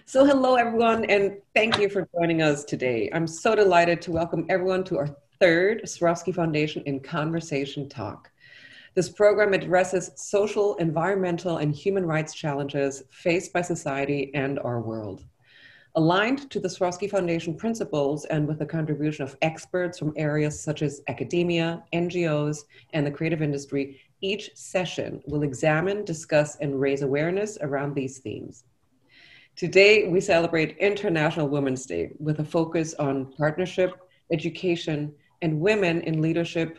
So hello everyone, and thank you for joining us today. I'm so delighted to welcome everyone to our third Swarovski Foundation in Conversation Talk. This program addresses social, environmental, and human rights challenges faced by society and our world. Aligned to the Swarovski Foundation principles and with the contribution of experts from areas such as academia, NGOs, and the creative industry, each session will examine, discuss, and raise awareness around these themes. Today, we celebrate International Women's Day with a focus on partnership, education, and women in leadership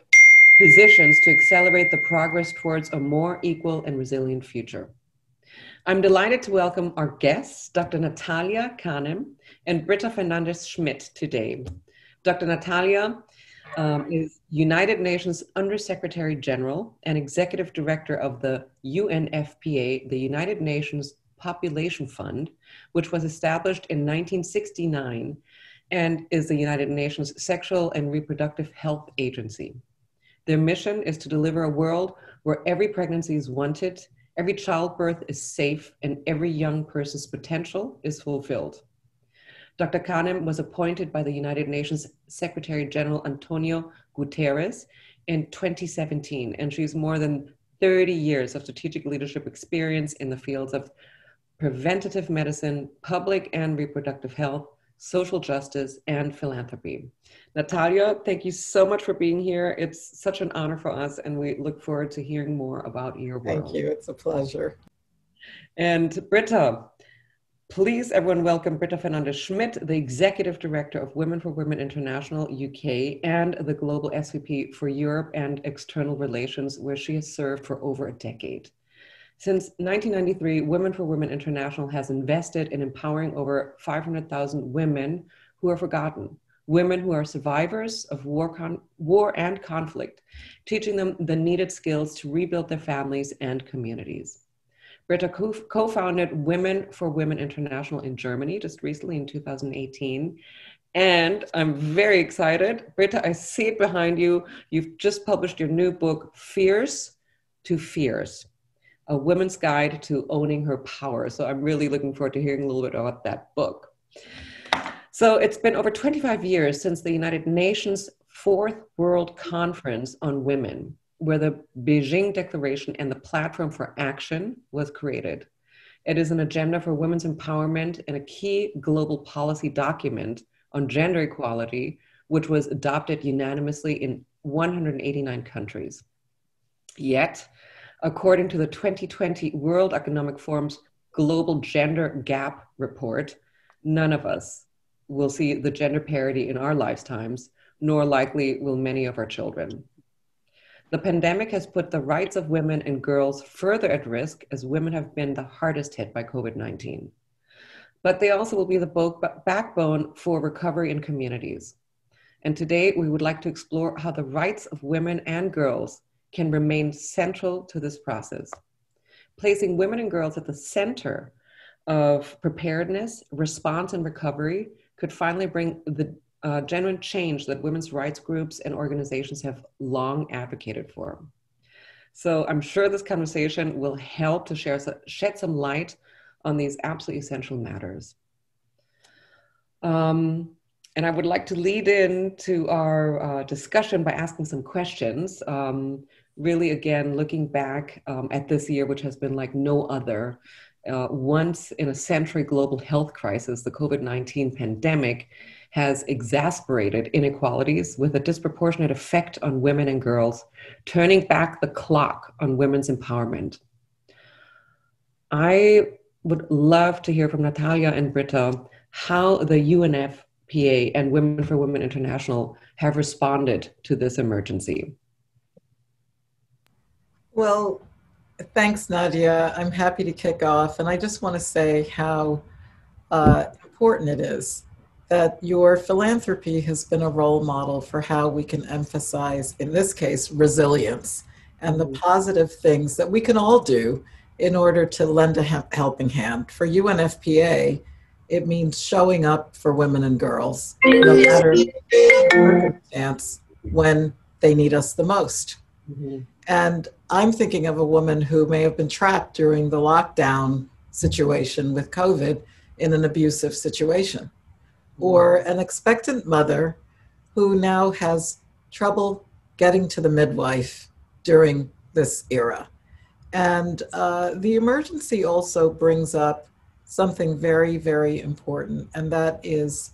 positions to accelerate the progress towards a more equal and resilient future. I'm delighted to welcome our guests, Dr. Natalia Kanem and Brita Fernandez Schmidt today. Dr. Natalia is United Nations Under-Secretary General and Executive Director of the UNFPA, the United Nations Population Fund, which was established in 1969 and is the United Nations Sexual and Reproductive Health Agency. Their mission is to deliver a world where every pregnancy is wanted, every childbirth is safe, and every young person's potential is fulfilled. Dr. Kanem was appointed by the United Nations Secretary General Antonio Guterres in 2017, and she's more than 30 years of strategic leadership experience in the fields of preventative medicine, public and reproductive health, social justice, and philanthropy. Natalia, thank you so much for being here. It's such an honor for us, and we look forward to hearing more about your world. Thank you. It's a pleasure. And Brita, please everyone welcome Brita Fernandez Schmidt, the Executive Director of Women for Women International UK and the Global SVP for Europe and External Relations, where she has served for over a decade. Since 1993, Women for Women International has invested in empowering over 500,000 women who are forgotten, women who are survivors of war and conflict, teaching them the needed skills to rebuild their families and communities. Brita co-founded Women for Women International in Germany just recently in 2018. And I'm very excited. Brita, I see it behind you. You've just published your new book, Fierce to Fierce, a woman's guide to owning her power. So I'm really looking forward to hearing a little bit about that book. So it's been over 25 years since the United Nations Fourth World Conference on Women, where the Beijing Declaration and the Platform for Action was created. It is an agenda for women's empowerment and a key global policy document on gender equality, which was adopted unanimously in 189 countries. Yet, according to the 2020 World Economic Forum's Global Gender Gap Report, none of us will see the gender parity in our lifetimes, nor likely will many of our children. The pandemic has put the rights of women and girls further at risk, as women have been the hardest hit by COVID-19. But they also will be the backbone for recovery in communities. And today we would like to explore how the rights of women and girls can remain central to this process. Placing women and girls at the center of preparedness, response, and recovery could finally bring the genuine change that women's rights groups and organizations have long advocated for. So I'm sure this conversation will help to shed some light on these absolutely essential matters. And I would like to lead into our discussion by asking some questions. Really, again, looking back at this year, which has been like no other, once in a century global health crisis, the COVID-19 pandemic has exacerbated inequalities with a disproportionate effect on women and girls, turning back the clock on women's empowerment. I would love to hear from Natalia and Brita how the UNFPA and Women for Women International have responded to this emergency. Well, thanks, Nadja. I'm happy to kick off. And I just want to say how important it is that your philanthropy has been a role model for how we can emphasize, in this case, resilience and the positive things that we can all do in order to lend a helping hand. For UNFPA, it means showing up for women and girls, no matter the circumstance, when they need us the most. Mm-hmm. And I'm thinking of a woman who may have been trapped during the lockdown situation with COVID in an abusive situation, or an expectant mother who now has trouble getting to the midwife during this era. And the emergency also brings up something very, very important, and that is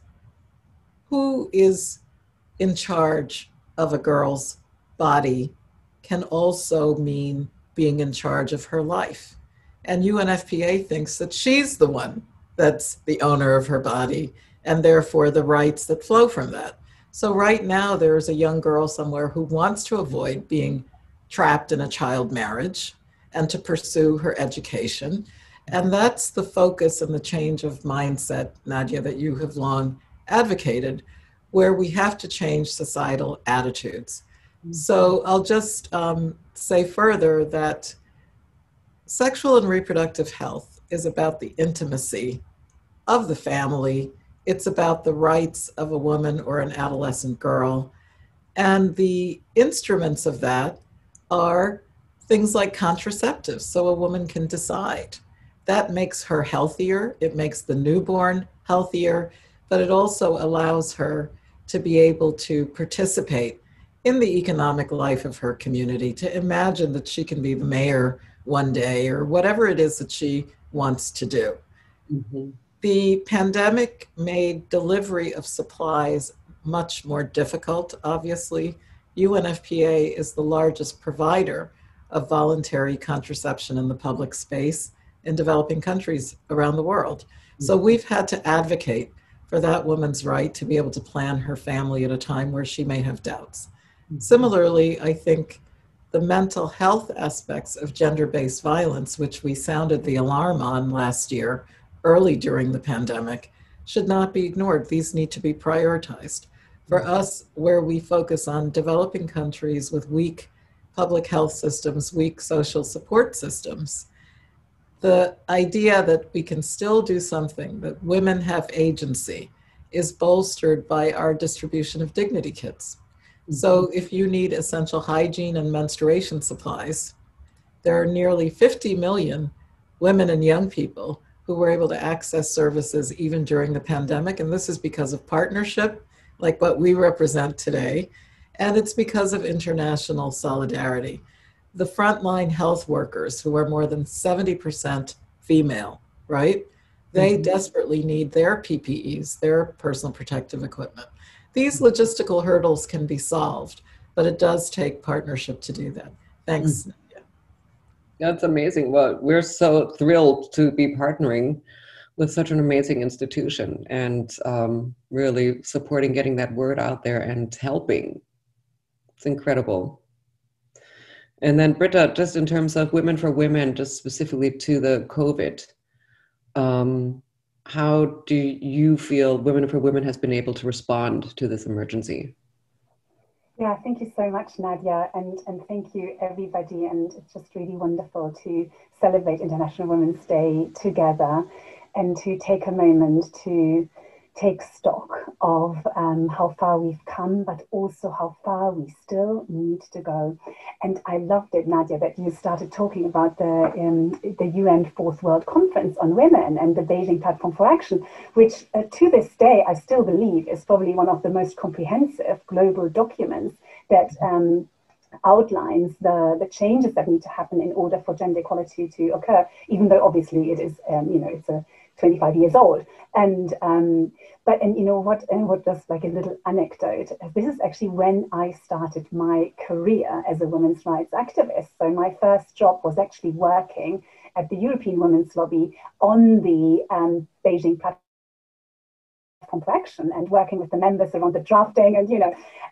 who is in charge of a girl's body can also mean being in charge of her life. And UNFPA thinks that she's the one that's the owner of her body and therefore the rights that flow from that. So right now there's a young girl somewhere who wants to avoid being trapped in a child marriage and to pursue her education. And that's the focus and the change of mindset, Nadja, that you have long advocated, where we have to change societal attitudes. So I'll just say further that sexual and reproductive health is about the intimacy of the family. It's about the rights of a woman or an adolescent girl. And the instruments of that are things like contraceptives, so a woman can decide. That makes her healthier, it makes the newborn healthier, but it also allows her to be able to participate in the economic life of her community, to imagine that she can be the mayor one day or whatever it is that she wants to do. Mm-hmm. The pandemic made delivery of supplies much more difficult, obviously. UNFPA is the largest provider of voluntary contraception in the public space in developing countries around the world. So we've had to advocate for that woman's right to be able to plan her family at a time where she may have doubts. Similarly, I think the mental health aspects of gender-based violence, which we sounded the alarm on last year, early during the pandemic, should not be ignored. These need to be prioritized. For us, where we focus on developing countries with weak public health systems, weak social support systems, the idea that we can still do something, that women have agency, is bolstered by our distribution of dignity kits. So if you need essential hygiene and menstruation supplies, there are nearly 50 million women and young people who were able to access services even during the pandemic. And this is because of partnership, like what we represent today. And it's because of international solidarity. The frontline health workers, who are more than 70% female, right? They desperately need their PPEs, their personal protective equipment. These logistical hurdles can be solved, but it does take partnership to do that. Thanks. That's amazing. Well, we're so thrilled to be partnering with such an amazing institution and really supporting getting that word out there and helping. It's incredible. And then Brita, just in terms of Women for Women, just specifically to the COVID, how do you feel Women for Women has been able to respond to this emergency? Yeah, thank you so much, Nadja, and thank you, everybody. And it's just really wonderful to celebrate International Women's Day together and to take a moment to take stock of how far we've come, but also how far we still need to go. And I loved it, Nadja, that you started talking about the UN Fourth World Conference on Women and the Beijing Platform for Action, which to this day, I still believe is probably one of the most comprehensive global documents that outlines the changes that need to happen in order for gender equality to occur, even though obviously it is, it's a 25 years old. And you know what, and what just like a little anecdote, this is actually when I started my career as a women's rights activist. So my first job was actually working at the European Women's Lobby on the Beijing Platform for Action and working with the members around the drafting and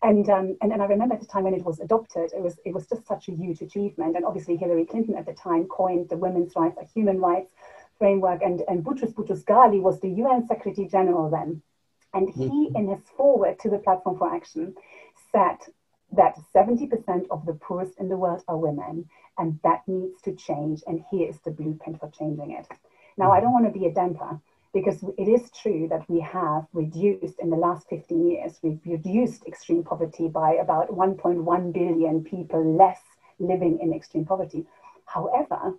and I remember at the time when it was adopted, it was just such a huge achievement. And obviously Hillary Clinton at the time coined the women's rights are human rights framework, and Boutros Boutros-Ghali was the UN Secretary General then, and he in his foreword to the Platform for Action said that 70% of the poorest in the world are women, and that needs to change, and here is the blueprint for changing it. Now, I don't want to be a damper, because it is true that we have reduced in the last 15 years, we've reduced extreme poverty by about 1.1 billion people less living in extreme poverty. However,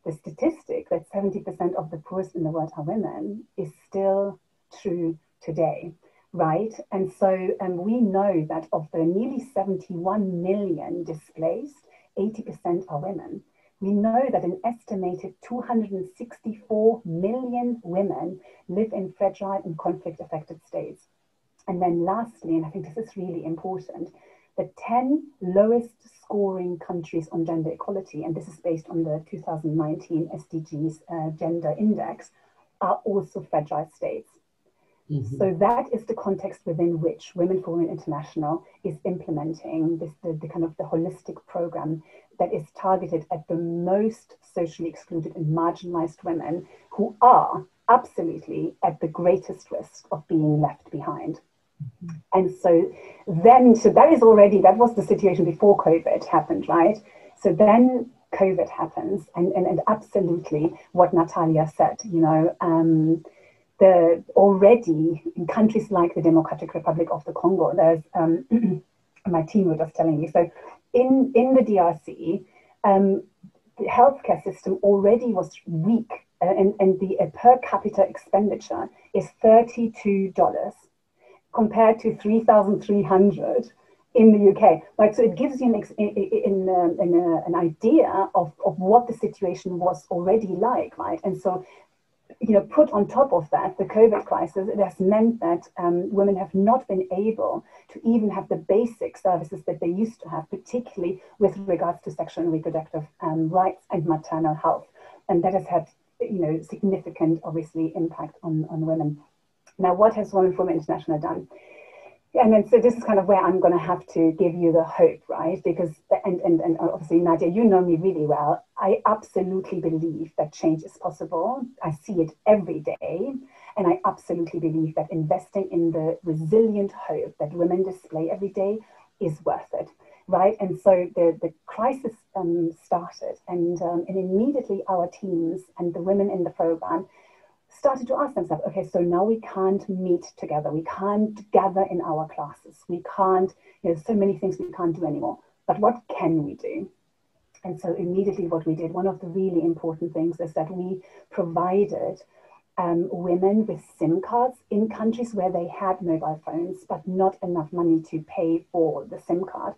the statistic that 70% of the poorest in the world are women is still true today, right? And so we know that of the nearly 71 million displaced, 80% are women. We know that an estimated 264 million women live in fragile and conflict-affected states. And then lastly, and I think this is really important, the 10 lowest scoring countries on gender equality, and this is based on the 2019 SDGs Gender Index, are also fragile states. Mm-hmm. So that is the context within which Women for Women International is implementing this, the kind of the holistic program that is targeted at the most socially excluded and marginalized women who are absolutely at the greatest risk of being left behind. Mm-hmm. And so that was the situation before COVID happened, right? So then COVID happens, and absolutely what Natalia said, already in countries like the Democratic Republic of the Congo, there's my team was just telling me. So in the DRC, the healthcare system already was weak, and the per capita expenditure is $32 compared to 3,300 in the UK. Right, so it gives you an idea of what the situation was already like, right? And so, put on top of that, the COVID crisis, it has meant that women have not been able to even have the basic services that they used to have, particularly with regards to sexual and reproductive rights and maternal health. And that has had, significant, obviously, impact on women. Now, what has Women for Women International done? And then, so this is kind of where I'm going to have to give you the hope, right? Because, and obviously, Nadja, you know me really well. I absolutely believe that change is possible. I see it every day. And I absolutely believe that investing in the resilient hope that women display every day is worth it, right? And so the crisis started, and immediately our teams and the women in the program started to ask themselves, okay, so now we can't meet together. We can't gather in our classes. We can't, so many things we can't do anymore. But what can we do? And so immediately what we did, one of the really important things is that we provided women with SIM cards in countries where they had mobile phones, but not enough money to pay for the SIM card.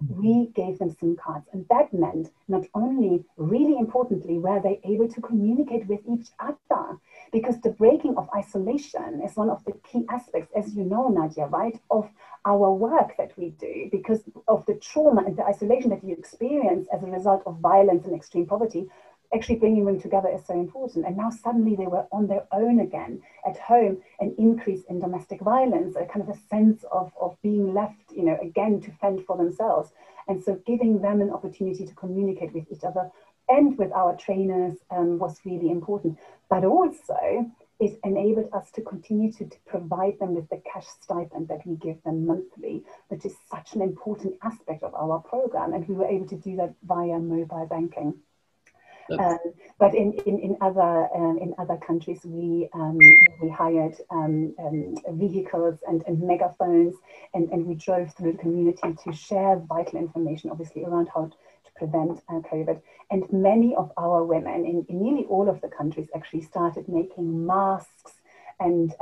We gave them SIM cards, and that meant not only, really importantly, were they able to communicate with each other, because the breaking of isolation is one of the key aspects, as you know, Nadja, right, of our work that we do, because of the trauma and the isolation that you experience as a result of violence and extreme poverty. Actually bringing them together is so important. And now suddenly they were on their own again at home, an increase in domestic violence, a kind of a sense of being left, again, to fend for themselves. And so giving them an opportunity to communicate with each other and with our trainers was really important. But also it enabled us to continue to provide them with the cash stipend that we give them monthly, which is such an important aspect of our program. And we were able to do that via mobile banking. But in other countries, we hired vehicles and megaphones, and we drove through the community to share vital information, obviously, around how to prevent COVID. And many of our women in nearly all of the countries actually started making masks and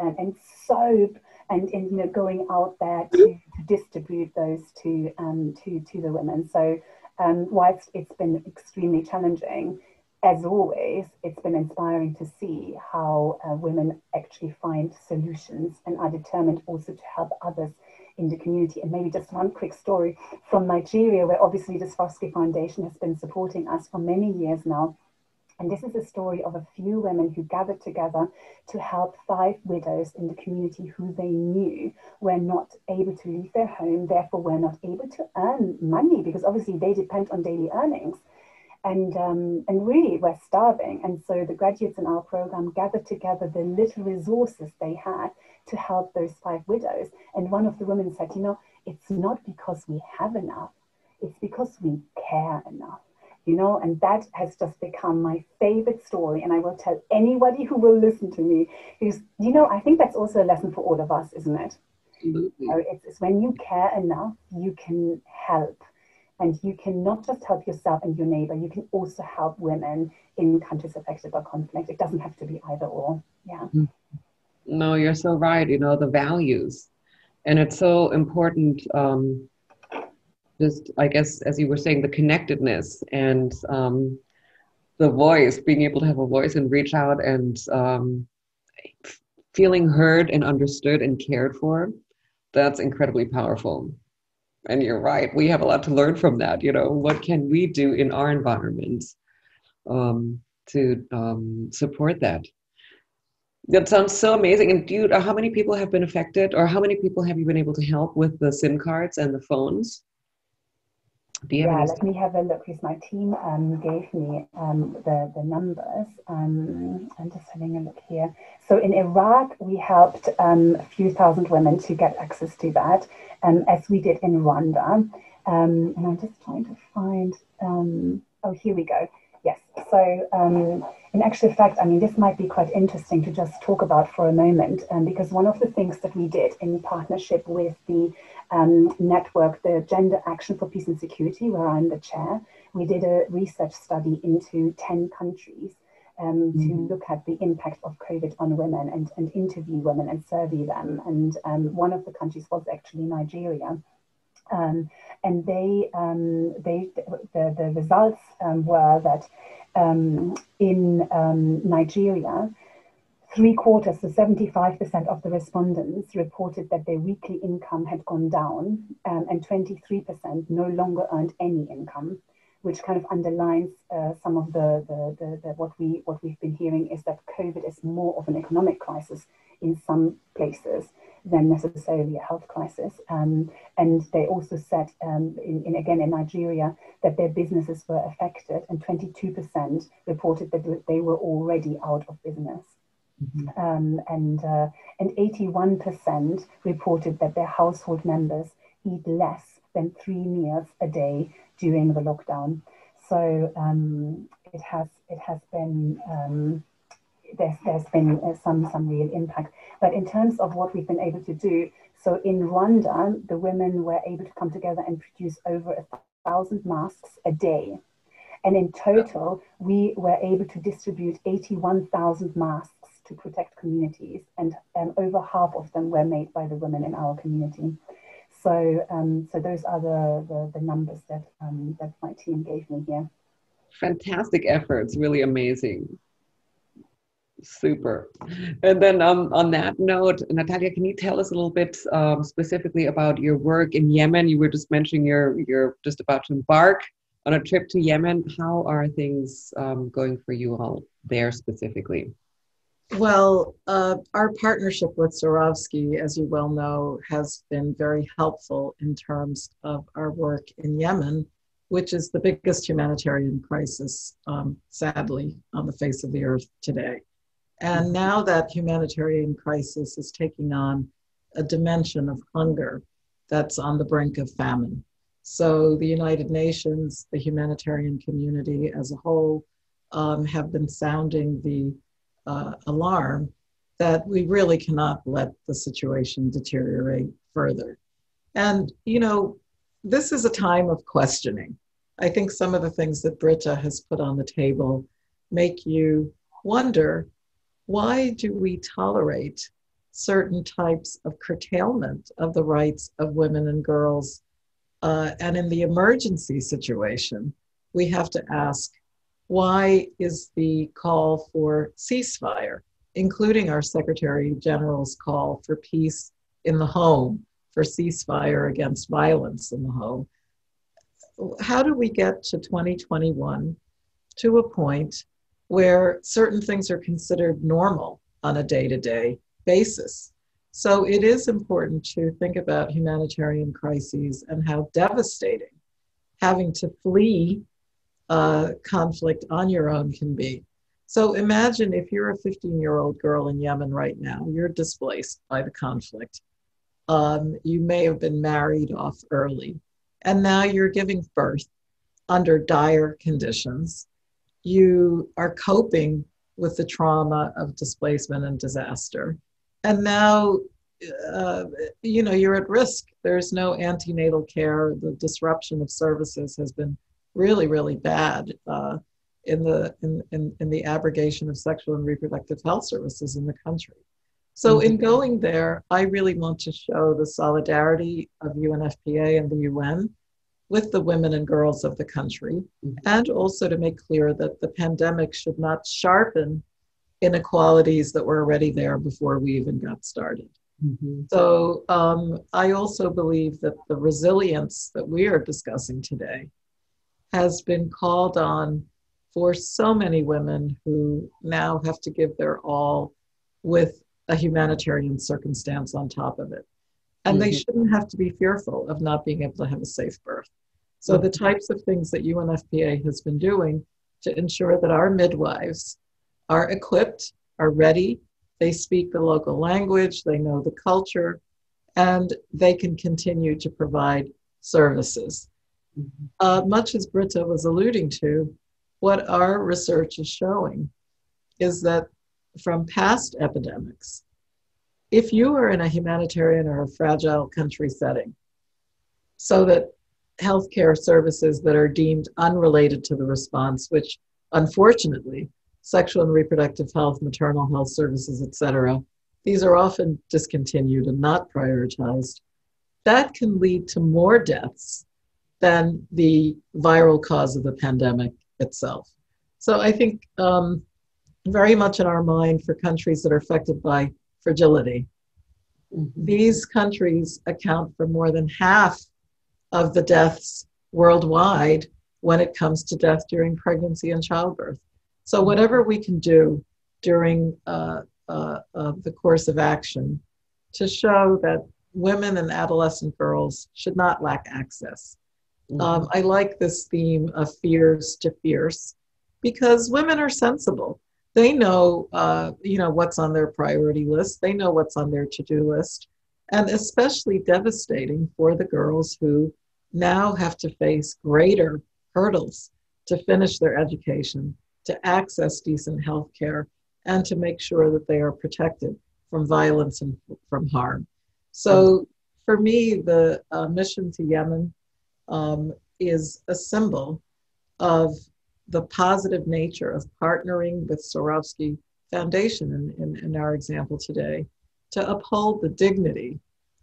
soap and going out there to distribute those to the women. So whilst it's been extremely challenging, as always, it's been inspiring to see how women actually find solutions and are determined also to help others in the community. And maybe just one quick story from Nigeria, where obviously the Swarovski Foundation has been supporting us for many years now. And this is a story of a few women who gathered together to help 5 widows in the community who they knew were not able to leave their home, therefore were not able to earn money, because obviously they depend on daily earnings. And really were starving. And so the graduates in our program gathered together the little resources they had to help those 5 widows. And one of the women said, it's not because we have enough, it's because we care enough. And that has just become my favorite story. And I will tell anybody who will listen to me, because, I think that's also a lesson for all of us, isn't it? Absolutely. It's when you care enough, you can help. And you can not just help yourself and your neighbor, you can also help women in countries affected by conflict. It doesn't have to be either or. Yeah. No, you're so right. You know, the values. And it's so important, just, I guess, as you were saying, the connectedness and the voice, being able to have a voice and reach out and feeling heard and understood and cared for. That's incredibly powerful. And you're right. We have a lot to learn from that. You know, what can we do in our environment to support that? That sounds so amazing. And dude, how many people have been affected, or how many people have you been able to help with the SIM cards and the phones? Do you have any? Let me have a look, because my team gave me the numbers. I'm just having a look here. So in Iraq, we helped a few thousand women to get access to that, as we did in Rwanda. And I'm just trying to find, oh, here we go. Yes, so in actual fact, I mean, this might be quite interesting to just talk about for a moment, because one of the things that we did in partnership with the network, the Gender Action for Peace and Security, where I'm the chair, we did a research study into 10 countries to look at the impact of COVID on women and interview women and survey them. And one of the countries was actually Nigeria. And the results were that in Nigeria, 3/4, so 75% of the respondents reported that their weekly income had gone down, and 23% no longer earned any income, which kind of underlines some of the what we've been hearing is that COVID is more of an economic crisis in some places than necessarily a health crisis. And they also said, again in Nigeria, that their businesses were affected, and 22% reported that they were already out of business. And 81% reported that their household members eat less than 3 meals a day during the lockdown. So it has been there's been some real impact. But in terms of what we've been able to do, so in Rwanda, the women were able to come together and produce over 1,000 masks a day. And in total, we were able to distribute 81,000 masks to protect communities, and over half of them were made by the women in our community. So, so those are the numbers that that my team gave me here. Fantastic efforts, really amazing. Super. And then on that note, Natalia, can you tell us a little bit specifically about your work in Yemen? You were just mentioning you're just about to embark on a trip to Yemen. How are things going for you all there specifically? Well, our partnership with Swarovski, as you well know, has been very helpful in terms of our work in Yemen, which is the biggest humanitarian crisis, sadly, on the face of the earth today. And now that humanitarian crisis is taking on a dimension of hunger that's on the brink of famine. So the United Nations, the humanitarian community as a whole, have been sounding the alarm that we really cannot let the situation deteriorate further. And, you know, this is a time of questioning. I think some of the things that Brita has put on the table make you wonder, why do we tolerate certain types of curtailment of the rights of women and girls? And in the emergency situation, we have to ask, why is the call for ceasefire, including our Secretary General's call for peace in the home, for ceasefire against violence in the home? How do we get to 2021 to a point where certain things are considered normal on a day-to-day basis? So it is important to think about humanitarian crises and how devastating having to flee conflict on your own can be. So imagine if you're a 15-year-old girl in Yemen right now, you're displaced by the conflict. You may have been married off early, and now you're giving birth under dire conditions. You are coping with the trauma of displacement and disaster. And now you're at risk. There's no antenatal care. The disruption of services has been really, really bad in the abrogation of sexual and reproductive health services in the country. So in going there, I really want to show the solidarity of UNFPA and the UN with the women and girls of the country, and also to make clear that the pandemic should not sharpen inequalities that were already there before we even got started. So I also believe that the resilience that we are discussing today has been called on for so many women who now have to give their all with a humanitarian circumstance on top of it. And they shouldn't have to be fearful of not being able to have a safe birth. So the types of things that UNFPA has been doing to ensure that our midwives are equipped, are ready, they speak the local language, they know the culture, and they can continue to provide services. Much as Brita was alluding to, what our research is showing is that from past epidemics, if you are in a humanitarian or a fragile country setting, so that healthcare services that are deemed unrelated to the response, which unfortunately, sexual and reproductive health, maternal health services, et cetera, these are often discontinued and not prioritized. That can lead to more deaths than the viral cause of the pandemic itself. So I think very much in our mind for countries that are affected by fragility, these countries account for more than half of the deaths worldwide when it comes to death during pregnancy and childbirth. So whatever we can do during the course of action to show that women and adolescent girls should not lack access. I like this theme of fears to fierce because women are sensible. They know, what's on their priority list. They know what's on their to-do list. And especially devastating for the girls who now have to face greater hurdles to finish their education, to access decent health care, and to make sure that they are protected from violence and from harm. So for me, the mission to Yemen is a symbol of the positive nature of partnering with Swarovski Foundation in our example today to uphold the dignity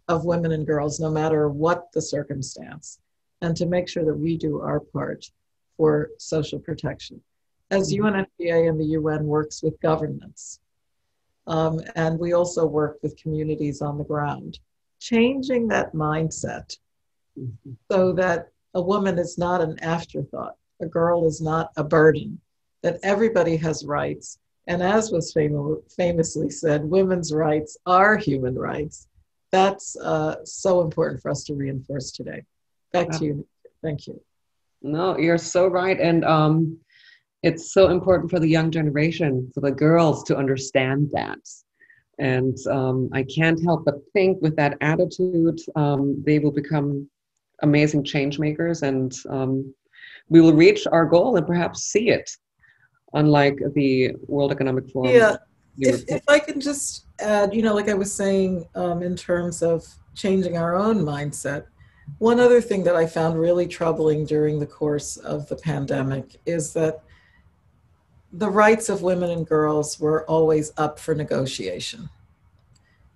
of women and girls, no matter what the circumstance, and to make sure that we do our part for social protection. As UNFPA and the UN works with governments, and we also work with communities on the ground, changing that mindset so that a woman is not an afterthought, a girl is not a burden, that everybody has rights. And as was famously said, women's rights are human rights. That's so important for us to reinforce today. Back to you. Thank you. No, you're so right. And it's so important for the young generation, for the girls to understand that. And I can't help but think with that attitude, they will become amazing change makers, and we will reach our goal and perhaps see it, unlike the World Economic Forum. Yeah, if I can just add, like I was saying, in terms of changing our own mindset, one other thing that I found really troubling during the course of the pandemic is that the rights of women and girls were always up for negotiation.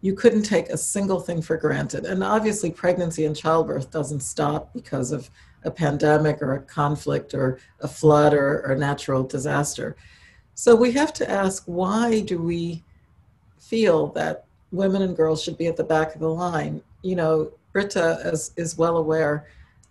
You couldn't take a single thing for granted. And obviously pregnancy and childbirth doesn't stop because of a pandemic or a conflict or a flood or a natural disaster. So we have to ask, why do we feel that women and girls should be at the back of the line? Brita is well aware,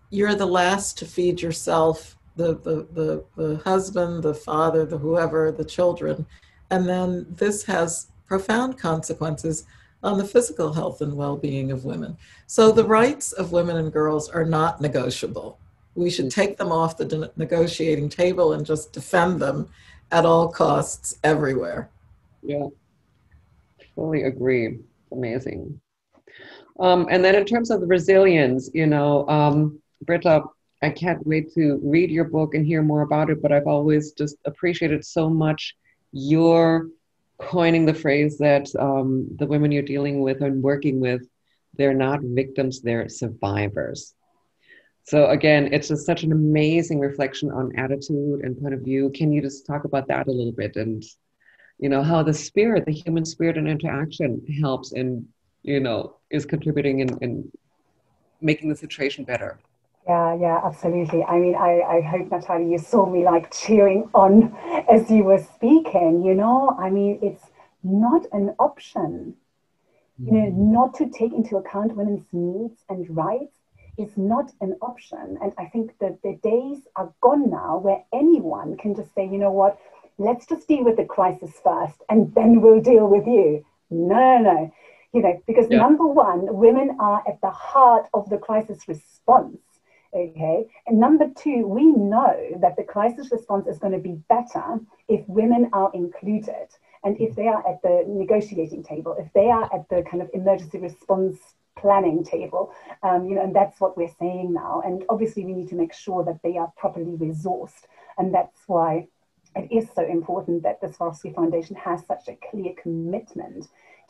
you're the last to feed yourself, the husband, the father, the whoever, the children. And then this has profound consequences on the physical health and well-being of women. So the rights of women and girls are not negotiable. We should take them off the negotiating table and just defend them at all costs everywhere. Yeah, fully agree. Amazing. And then in terms of the resilience, Brita, I can't wait to read your book and hear more about it, but I've always just appreciated so much your coining the phrase that the women you're dealing with and working with, they're not victims, they're survivors. So again, it's just such an amazing reflection on attitude and point of view. Can you just talk about that a little bit, and how the spirit, the human spirit and interaction helps and is contributing in making the situation better? Yeah, absolutely. I mean, I hope, Natalia, you saw me like cheering on as you were speaking, I mean, it's not an option, not to take into account women's needs and rights is not an option. And I think that the days are gone now where anyone can just say, you know what, let's just deal with the crisis first and then we'll deal with you. No. Because number one, women are at the heart of the crisis response. Okay. And number two, we know that the crisis response is going to be better if women are included and if they are at the negotiating table, if they are at the kind of emergency response planning table, and that's what we're saying now. And obviously we need to make sure that they are properly resourced. And that's why it is so important that the Swarovski Foundation has such a clear commitment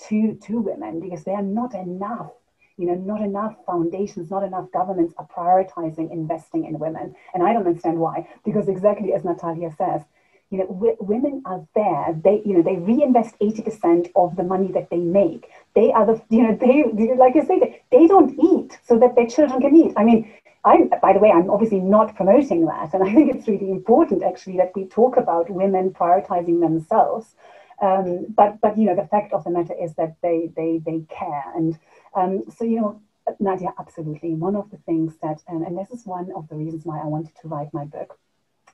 to women, because they are not enough. Not enough foundations, not enough governments are prioritizing investing in women. And I don't understand why, because exactly as Natalia says, women are there. They reinvest 80% of the money that they make. They are they like you say, they don't eat so that their children can eat. I mean, by the way, I'm obviously not promoting that. And I think it's really important actually that we talk about women prioritizing themselves. But the fact of the matter is that they care. And so, Nadja, absolutely. One of the things that, and this is one of the reasons why I wanted to write my book,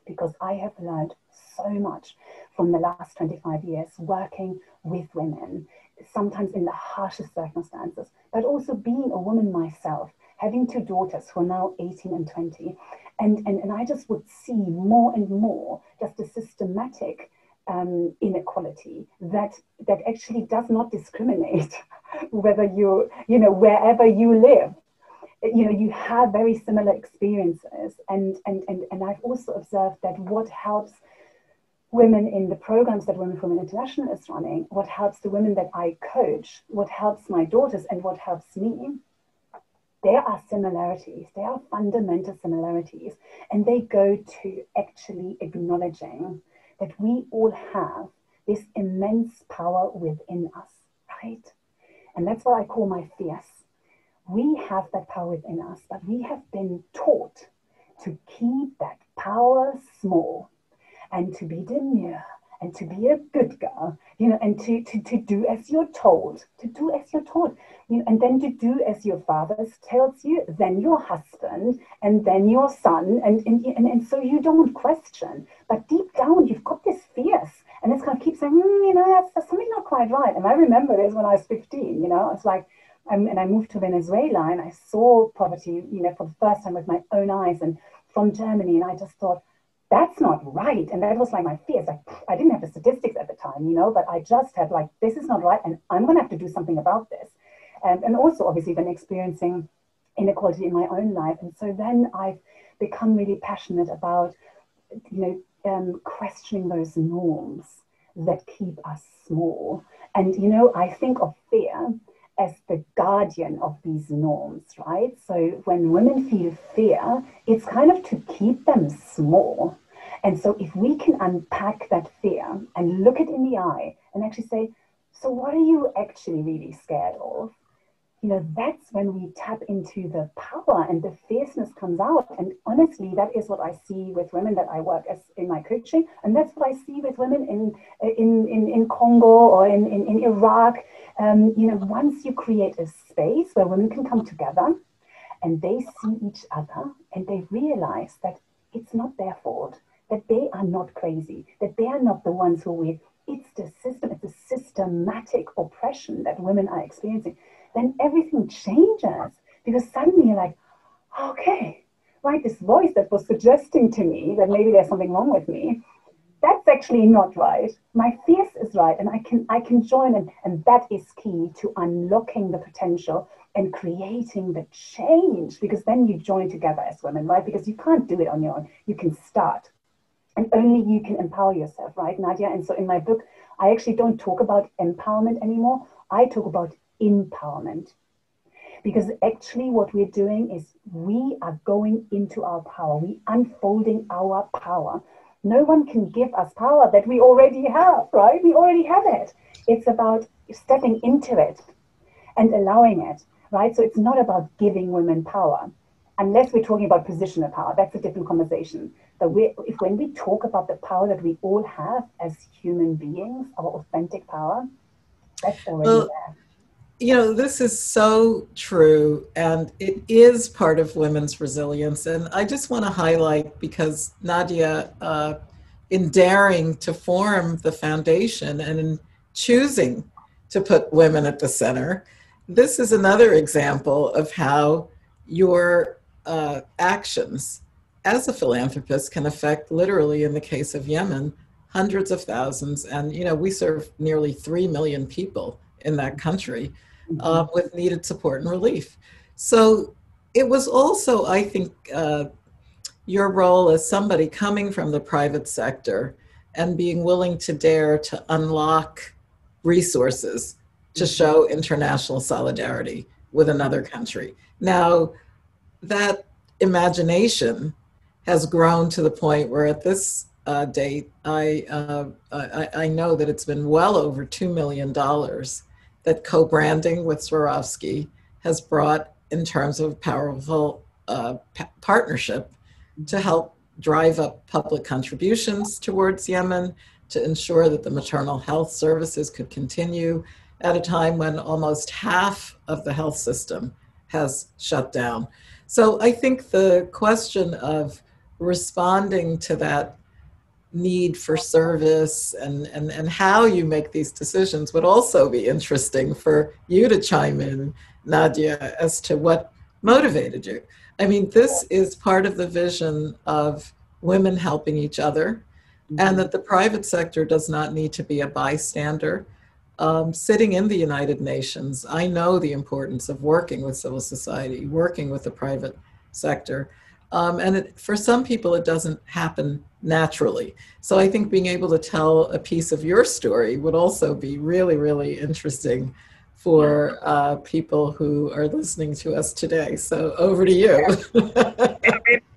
because I have learned so much from the last 25 years working with women, sometimes in the harshest circumstances, but also being a woman myself, having two daughters who are now 18 and 20. And I just would see more and more just a systematic inequality that actually does not discriminate whether wherever you live. You have very similar experiences, and I've also observed that what helps women in the programs that Women for Women International is running, what helps the women that I coach, what helps my daughters, and what helps me, there are similarities, there are fundamental similarities, and they go to actually acknowledging that we all have this immense power within us, right? And that's what I call my fierce. We have that power within us, but we have been taught to keep that power small and to be demure and to be a good girl, and to do as you're told, and then to do as your father tells you, then your husband, and then your son, and so you don't question. But deep down, you've got this fierce, and it's kind of keeps saying, that's something not quite right. And I remember this when I was 15, it's like, and I moved to Venezuela, and I saw poverty, for the first time with my own eyes, and from Germany, and I just thought, that's not right. And that was like my fears. Like, I didn't have the statistics at the time, but I just had like, this is not right. And I'm going to have to do something about this. And also obviously then experiencing inequality in my own life. And so then I've become really passionate about, questioning those norms that keep us small. And, I think of fear as the guardian of these norms, right? So when women feel fear, it's kind of to keep them small. And so if we can unpack that fear and look it in the eye and actually say, so what are you actually really scared of? That's when we tap into the power and the fierceness comes out. And honestly, that is what I see with women that I work as in my coaching. And that's what I see with women in Congo or in Iraq. Once you create a space where women can come together and they see each other and they realize that it's not their fault, that they are not crazy, that they are not the ones who are weak. It's the system, it's a systematic oppression that women are experiencing. Then everything changes, because suddenly you're like, okay, right, this voice that was suggesting to me that maybe there's something wrong with me, that's actually not right. My fierce is right, and I can join, and that is key to unlocking the potential and creating the change, because then you join together as women, right? Because you can't do it on your own. You can start, and only you can empower yourself, right, Nadja? And so in my book, I actually don't talk about empowerment anymore. I talk about empowerment. Because actually what we're doing is we are going into our power. We unfolding our power. No one can give us power that we already have, right? We already have it. It's about stepping into it and allowing it, right? So it's not about giving women power, unless we're talking about positional power. That's a different conversation. But when we talk about the power that we all have as human beings, our authentic power, that's already there. You know, this is so true, and it is part of women's resilience. And I just want to highlight, because Nadja, in daring to form the foundation and in choosing to put women at the center, this is another example of how your actions as a philanthropist can affect, literally in the case of Yemen, hundreds of thousands. And, you know, we serve nearly 3 million people in that country with needed support and relief. So it was also, I think, your role as somebody coming from the private sector and being willing to dare to unlock resources to show international solidarity with another country. Now, that imagination has grown to the point where at this date, I know that it's been well over $2 million that co-branding with Swarovski has brought in terms of powerful partnership to help drive up public contributions towards Yemen, to ensure that the maternal health services could continue at a time when almost half of the health system has shut down. So I think the question of responding to that need for service and how you make these decisions would also be interesting for you to chime in, Nadja, as to what motivated you. I mean, this is part of the vision of women helping each other, and that the private sector does not need to be a bystander. Sitting in the United Nations, I know the importance of working with civil society, working with the private sector. And for some people, it doesn't happen naturally. So I think being able to tell a piece of your story would also be really, really interesting for people who are listening to us today. So over to you.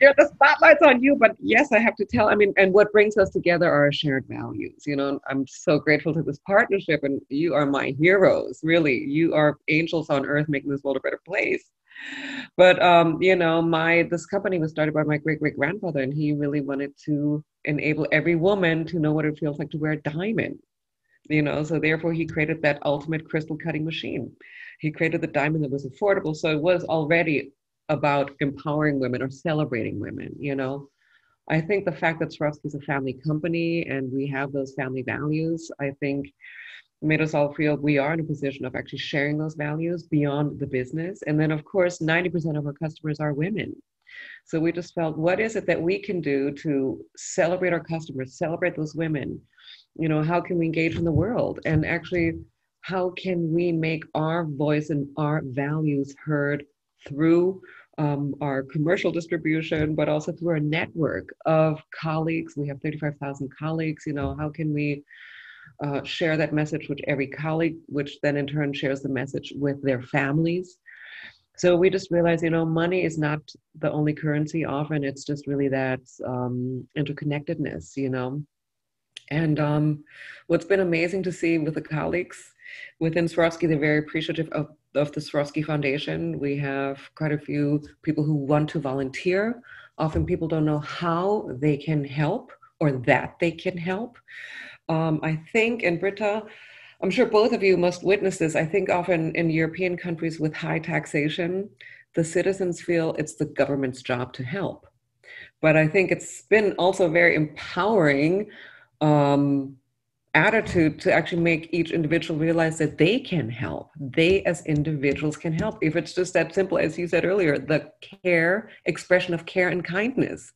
The spotlight's on you, but yes, I have to tell, I mean, and what brings us together are our shared values. You know, I'm so grateful to this partnership, and you are my heroes, really. You are angels on earth making this world a better place. But, you know, this company was started by my great-great-grandfather, and he really wanted to enable every woman to know what it feels like to wear a diamond. You know, so therefore he created that ultimate crystal cutting machine. He created the diamond that was affordable. So it was already about empowering women or celebrating women, you know. I think the fact that Swarovski is a family company and we have those family values, I think made us all feel we are in a position of actually sharing those values beyond the business. And then of course, 90% of our customers are women. So we just felt, what is it that we can do to celebrate our customers, celebrate those women? You know, how can we engage in the world? And actually, how can we make our voice and our values heard through our commercial distribution, but also through our network of colleagues? We have 35,000 colleagues. You know, how can we share that message with every colleague, which then in turn shares the message with their families? So we just realized, you know, money is not the only currency. Often it's just really that interconnectedness, you know. And what's been amazing to see with the colleagues within Swarovski, they're very appreciative of the Swarovski Foundation. We have quite a few people who want to volunteer. Often people don't know how they can help or that they can help. I think, and Brita, I'm sure both of you must witness this. I think often in European countries with high taxation, the citizens feel it's the government's job to help. But I think it's been also very empowering attitude to actually make each individual realize that they can help. They as individuals can help. If it's just that simple, as you said earlier, the expression of care and kindness,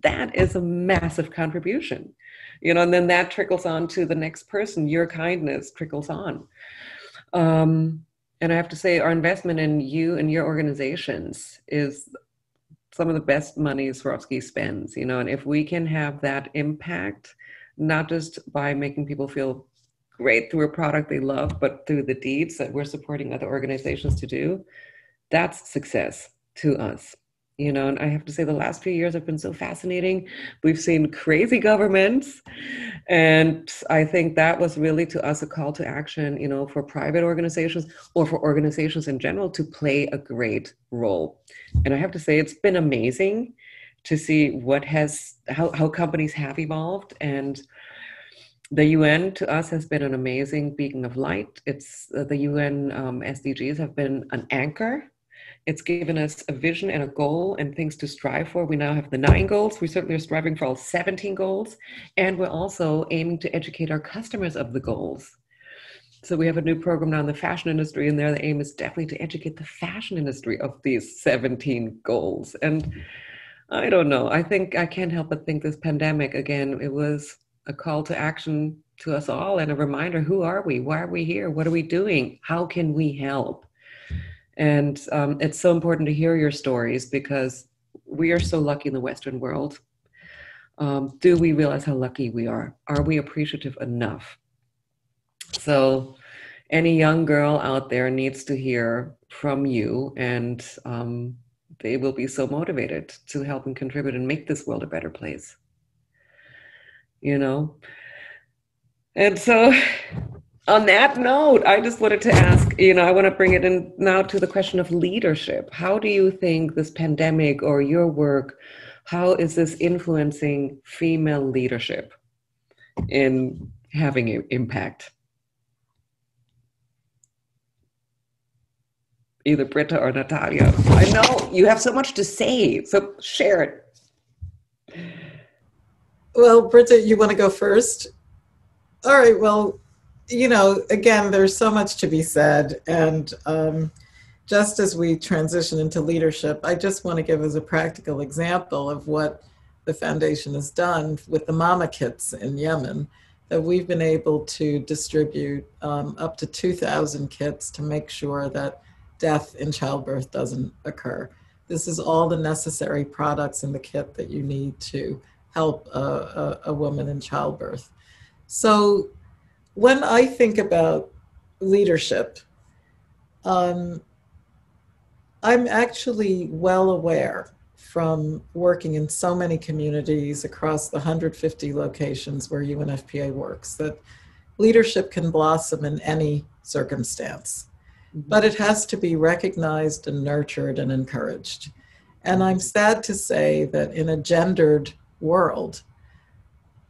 that is a massive contribution. You know, and then that trickles on to the next person. Your kindness trickles on. And I have to say, our investment in you and your organizations is some of the best money Swarovski spends, you know, and if we can have that impact, not just by making people feel great through a product they love, but through the deeds that we're supporting other organizations to do, that's success to us. And I have to say the last few years have been so fascinating. We've seen crazy governments, and I think that was really to us a call to action, for private organizations or for organizations in general to play a great role. And I have to say it's been amazing to see how companies have evolved. And the UN to us has been an amazing beacon of light. It's the UN SDGs have been an anchor. It's given us a vision and a goal and things to strive for. We now have the 9 goals. We certainly are striving for all 17 goals. And we're also aiming to educate our customers of the goals. So we have a new program now in the fashion industry, and there the aim is definitely to educate the fashion industry of these 17 goals. And I don't know, I think I can't help but think this pandemic, again, it was a call to action to us all and a reminder, who are we? Why are we here? What are we doing? How can we help? And it's so important to hear your stories because we are so lucky in the Western world. Do we realize how lucky we are? Are we appreciative enough? So any young girl out there needs to hear from you, and they will be so motivated to help and contribute and make this world a better place. And so on that note, I just wanted to ask, I want to bring it in now to the question of leadership. How do you think this pandemic or your work, how is this influencing female leadership in having an impact? Either Brita or Natalia. I know you have so much to say, so share it. Well, Brita, you want to go first? All right, well, again, there's so much to be said. And just as we transition into leadership, I just want to give as a practical example of what the foundation has done with the Mama Kits in Yemen, that we've been able to distribute up to 2,000 kits to make sure that death in childbirth doesn't occur. This is all the necessary products in the kit that you need to help a woman in childbirth. So when I think about leadership, I'm actually well aware from working in so many communities across the 150 locations where UNFPA works that leadership can blossom in any circumstance, but it has to be recognized and nurtured and encouraged. And I'm sad to say that in a gendered world,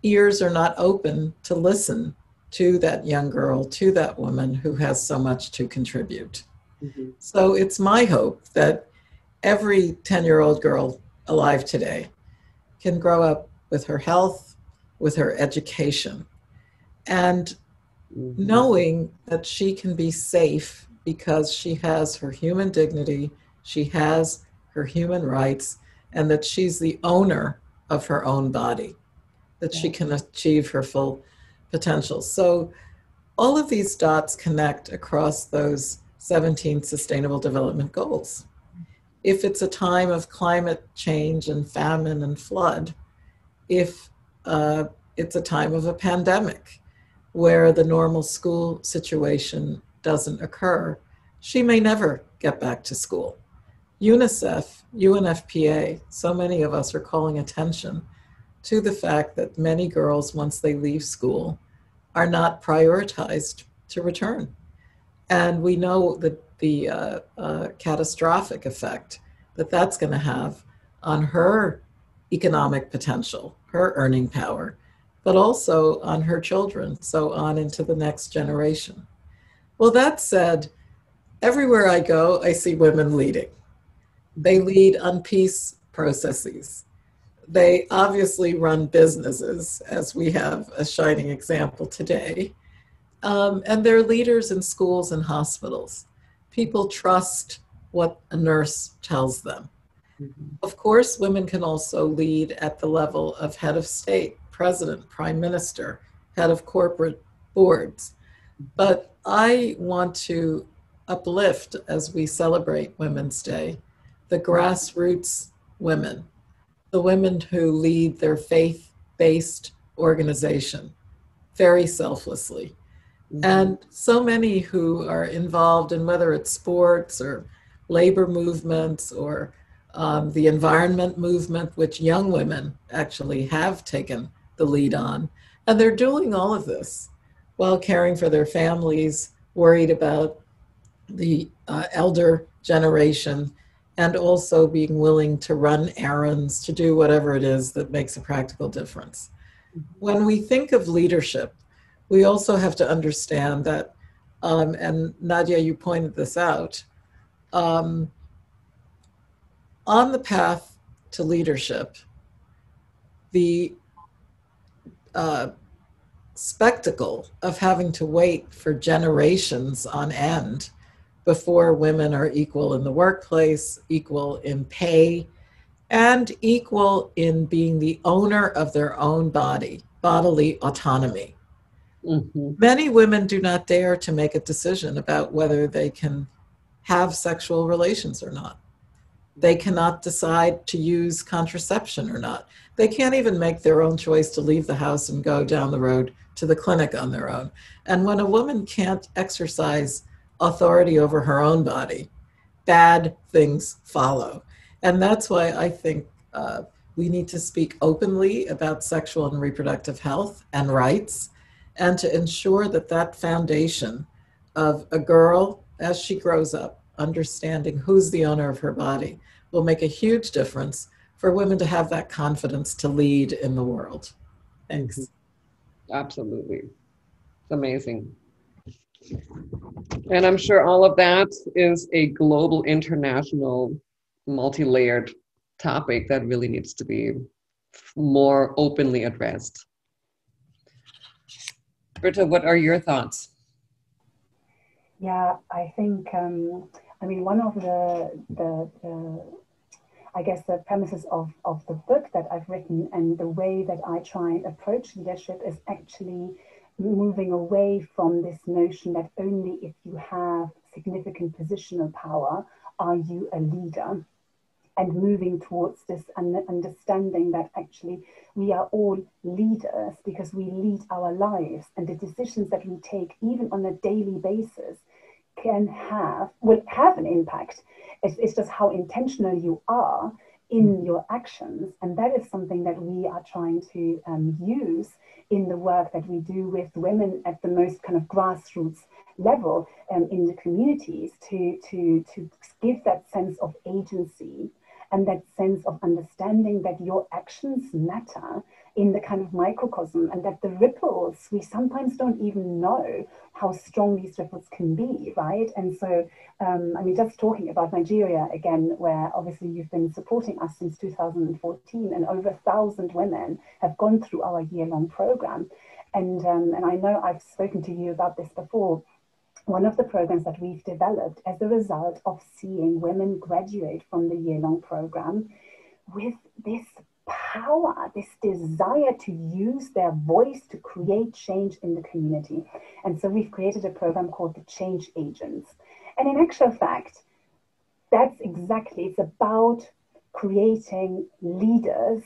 ears are not open to listen to that young girl, to that woman who has so much to contribute. Mm-hmm. So it's my hope that every 10-year-old girl alive today can grow up with her health, with her education, and knowing that she can be safe because she has her human dignity, she has her human rights, and that she's the owner of her own body, that she can achieve her full potential. So all of these dots connect across those 17 Sustainable Development Goals. If it's a time of climate change and famine and flood, if it's a time of a pandemic where the normal school situation doesn't occur, she may never get back to school. UNICEF, UNFPA, so many of us are calling attention to the fact that many girls, once they leave school, are not prioritized to return. And we know that the catastrophic effect that that's going to have on her economic potential, her earning power, but also on her children, so on into the next generation. Well, that said, everywhere I go, I see women leading. They lead on peace processes. They obviously run businesses, as we have a shining example today. And they're leaders in schools and hospitals. People trust what a nurse tells them. Mm-hmm. Of course, women can also lead at the level of head of state, president, prime minister, head of corporate boards. But I want to uplift, as we celebrate Women's Day, the grassroots women, the women who lead their faith-based organization very selflessly, And so many who are involved in whether it's sports or labor movements or the environment movement, which young women actually have taken the lead on. And they're doing all of this while caring for their families, worried about the elder generation, and also being willing to run errands, to do whatever it is that makes a practical difference. When we think of leadership, we also have to understand that, and Nadja, you pointed this out, on the path to leadership, the spectacle of having to wait for generations on end before women are equal in the workplace, equal in pay, and equal in being the owner of their own body, bodily autonomy. Many women do not dare to make a decision about whether they can have sexual relations or not. They cannot decide to use contraception or not. They can't even make their own choice to leave the house and go down the road to the clinic on their own. And when a woman can't exercise authority over her own body, bad things follow. And that's why I think we need to speak openly about sexual and reproductive health and rights, and to ensure that that foundation of a girl, as she grows up, understanding who's the owner of her body, will make a huge difference for women to have that confidence to lead in the world. Thanks. Absolutely. It's amazing. And I'm sure all of that is a global, international, multi-layered topic that really needs to be more openly addressed. Brita, what are your thoughts? Yeah, I think, I mean, one of I guess the premises of the book that I've written and the way that I try and approach leadership is actually moving away from this notion that only if you have significant positional power are you a leader, and moving towards this understanding that actually we are all leaders because we lead our lives, and the decisions that we take even on a daily basis will have an impact. It's just how intentional you are in your actions, and that is something that we are trying to use in the work that we do with women at the most kind of grassroots level in the communities to give that sense of agency and that sense of understanding that your actions matter in the kind of microcosm, and that the ripples, we sometimes don't even know how strong these ripples can be, right? And so, I mean, just talking about Nigeria again, where obviously you've been supporting us since 2014, and over 1,000 women have gone through our year-long program. And I know I've spoken to you about this before. One of the programs that we've developed as a result of seeing women graduate from the year-long program with this power, this desire to use their voice to create change in the community. And so we've created a program called the Change Agents. And in actual fact, that's exactly, it's about creating leaders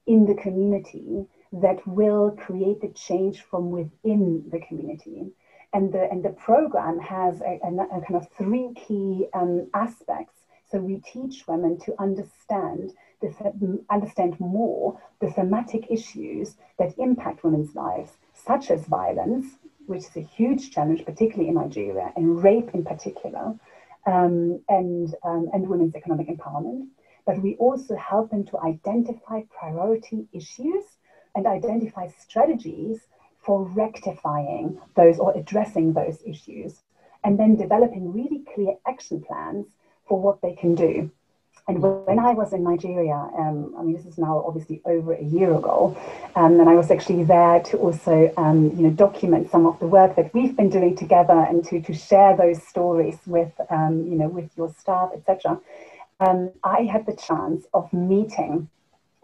in the community that will create the change from within the community. And the program has a kind of three key aspects. So we teach women to understand more the thematic issues that impact women's lives, such as violence, which is a huge challenge, particularly in Nigeria, and rape in particular, and women's economic empowerment. But we also help them to identify priority issues and identify strategies for rectifying those or addressing those issues, and then developing really clear action plans for what they can do. And when I was in Nigeria, I mean, this is now obviously over a year ago, and I was actually there to also, document some of the work that we've been doing together, and to share those stories with, with your staff, etc. I had the chance of meeting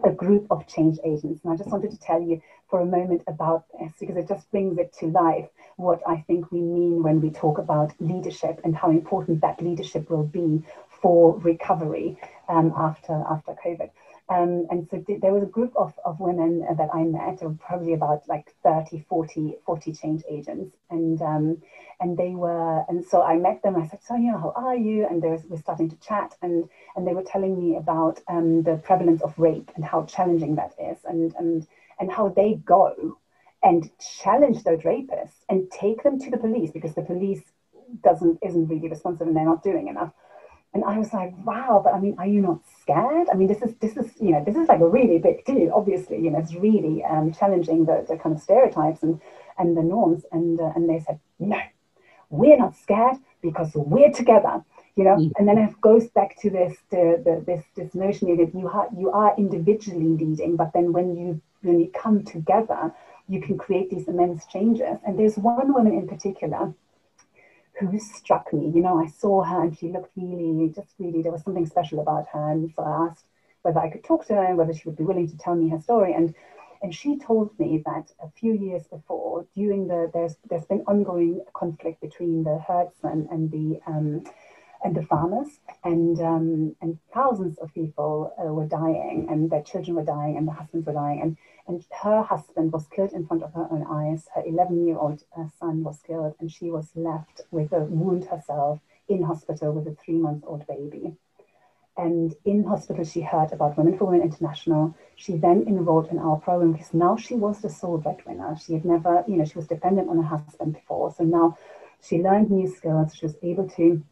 a group of change agents, and I just wanted to tell you for a moment about this, because it just brings it to life what I think we mean when we talk about leadership and how important that leadership will be for recovery after COVID. And so there was a group of women that I met, probably about like 30, 40 change agents. And they were, and so I met them. I said, Sonia, how are you? And we're starting to chat. And they were telling me about the prevalence of rape and how challenging that is, and how they go and challenge those rapists and take them to the police, because the police isn't really responsive and they're not doing enough. And I was like, wow, but I mean, are you not scared? I mean, this is like a really big deal. Obviously, it's really challenging the kind of stereotypes and the norms. And they said, no, we're not scared because we're together. And then it goes back to this notion that you are individually leading, but then when you come together, you can create these immense changes. And there's one woman in particular who struck me. I saw her and she looked really, there was something special about her. And so I asked whether I could talk to her and whether she would be willing to tell me her story. And she told me that a few years before, there's been ongoing conflict between the herdsmen and the farmers, and thousands of people were dying, and their children were dying, and the husbands were dying, and her husband was killed in front of her own eyes. Her 11-year-old son was killed, and she was left with a wound herself in hospital with a 3-month-old baby. And in hospital, she heard about Women for Women International. She then enrolled in our program because now she was the sole breadwinner. She had never, she was dependent on her husband before. So now she learned new skills. She was able to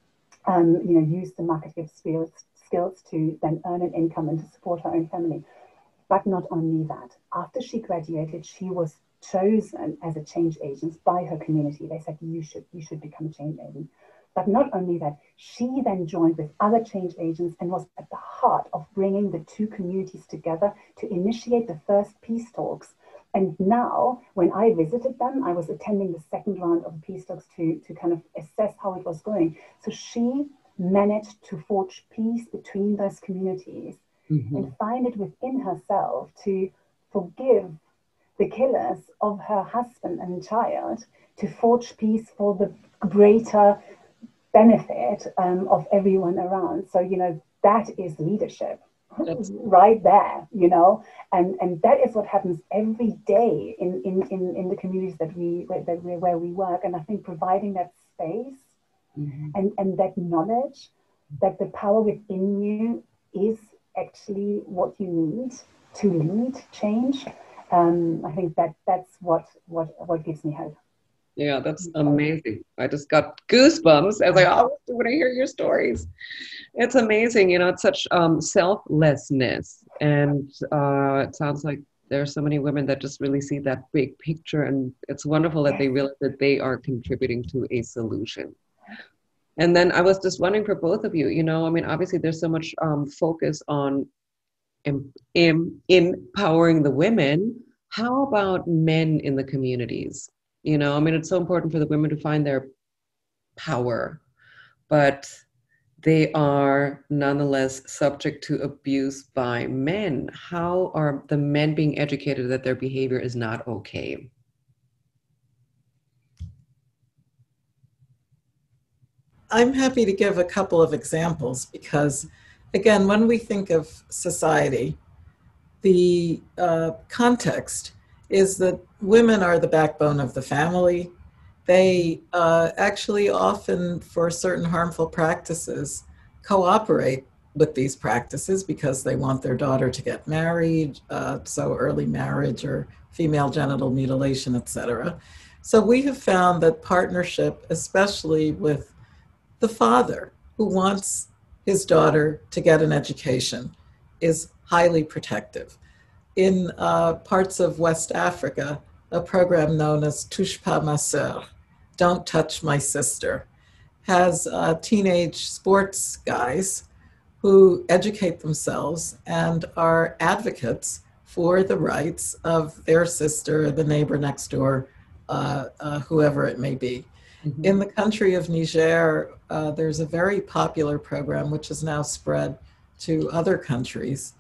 use the marketing skills to then earn an income and to support her own family. But not only that, after she graduated, she was chosen as a change agent by her community. They said, you should become a change agent. But not only that, she then joined with other change agents and was at the heart of bringing the two communities together to initiate the first peace talks. And now, when I visited them, I was attending the second round of the peace talks to kind of assess how it was going. So she managed to forge peace between those communities and find it within herself to forgive the killers of her husband and child, to forge peace for the greater benefit of everyone around. So, that is leadership. That's right there, and that is what happens every day in the communities where we work. And I think providing that space and that knowledge that the power within you is actually what you need to lead change. I think that's what gives me hope. Yeah, that's amazing. I just got goosebumps as I always do when I hear your stories. It's amazing, it's such selflessness. And it sounds like there are so many women that just really see that big picture. And it's wonderful that they realize that they are contributing to a solution. And then I was just wondering for both of you, obviously there's so much focus on empowering the women. How about men in the communities? It's so important for the women to find their power, but they are nonetheless subject to abuse by men. How are the men being educated that their behavior is not okay? I'm happy to give a couple of examples because, again, when we think of society, the context is that women are the backbone of the family. They actually often, for certain harmful practices, cooperate with these practices because they want their daughter to get married, so early marriage or female genital mutilation, etc. So we have found that partnership, especially with the father who wants his daughter to get an education, is highly protective. In parts of West Africa, a program known as Touche pas ma sœur, Don't Touch My Sister, has teenage sports guys who educate themselves and are advocates for the rights of their sister, the neighbor next door, whoever it may be. In the country of Niger, there's a very popular program which has now spread to other countries,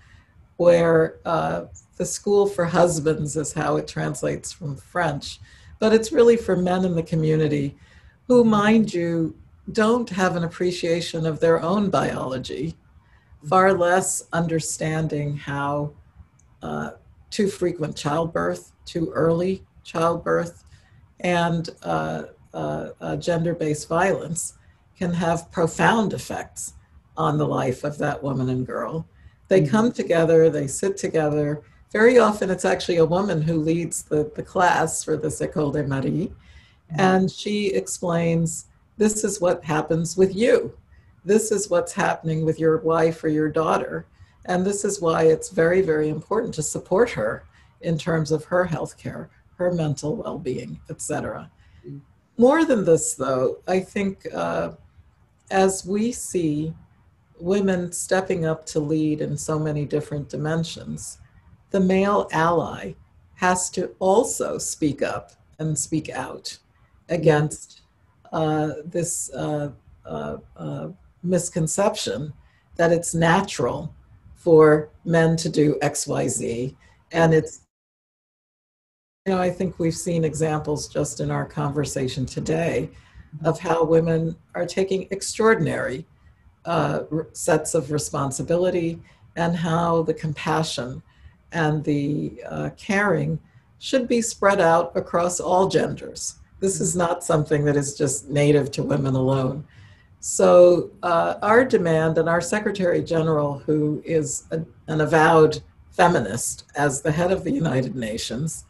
where the School for Husbands is how it translates from French, but it's really for men in the community who, mind you, don't have an appreciation of their own biology, far less understanding how too frequent childbirth, too early childbirth, and gender-based violence can have profound effects on the life of that woman and girl. They come together, they sit together. Very often it's actually a woman who leads the class for this École des Maris, and she explains, this is what happens with you. This is what's happening with your wife or your daughter. And this is why it's very, very important to support her in terms of her health care, her mental well-being, etc. More than this, though, I think as we see women stepping up to lead in so many different dimensions, the male ally has to also speak up and speak out against this misconception that it's natural for men to do XYZ. And it's, I think we've seen examples just in our conversation today of how women are taking extraordinary sets of responsibility, and how the compassion and the caring should be spread out across all genders. This is not something that is just native to women alone. So our demand, and our Secretary General, who is an avowed feminist as the head of the United Nations,